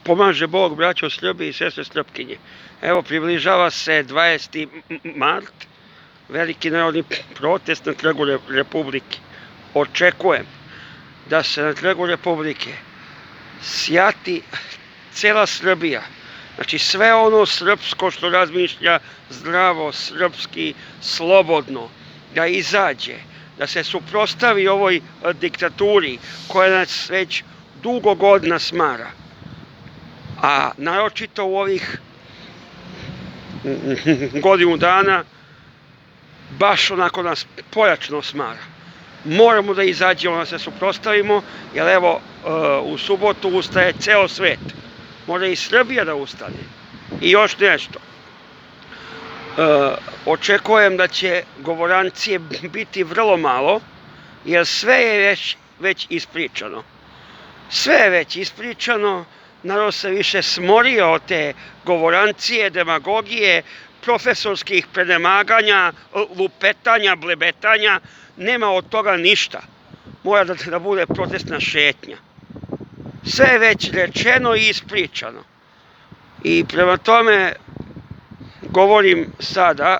Pomaže Bog, braćo Srbi i sestre Srpkinje. Evo, približava se 20. mart, veliki narodni protest na Trgu Republike. Očekujem da se na Trgu Republike sjati cela Srbija. Znači sve ono srpsko što razmišlja zdravo, srpski, slobodno, da izađe, da se suprotstavi ovoj diktaturi koja nas već dugo godina smara. A naročito u ovih godinu dana baš onako nas pojačno smara. Moramo da izađemo, da se suprotstavimo, jer evo u subotu ustaje ceo svet. Može i Srbija da ustane. I još nešto. Očekujem da će govorancije biti vrlo malo, jer sve je već ispričano. Sve je već ispričano, narod se više smorio od te govorancije, demagogije, profesorskih prenemaganja, lupetanja, blebetanja. Nema od toga ništa. Mora da bude protestna šetnja. Sve je već rečeno i ispričano. I prema tome govorim sada,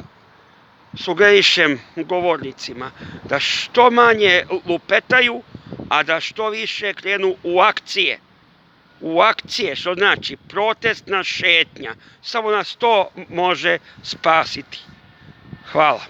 sugerišem govornicima da što manje lupetaju, a da što više krenu u akcije. U akcije, što znači protestna šetnja. Samo nas to može spasiti. Hvala.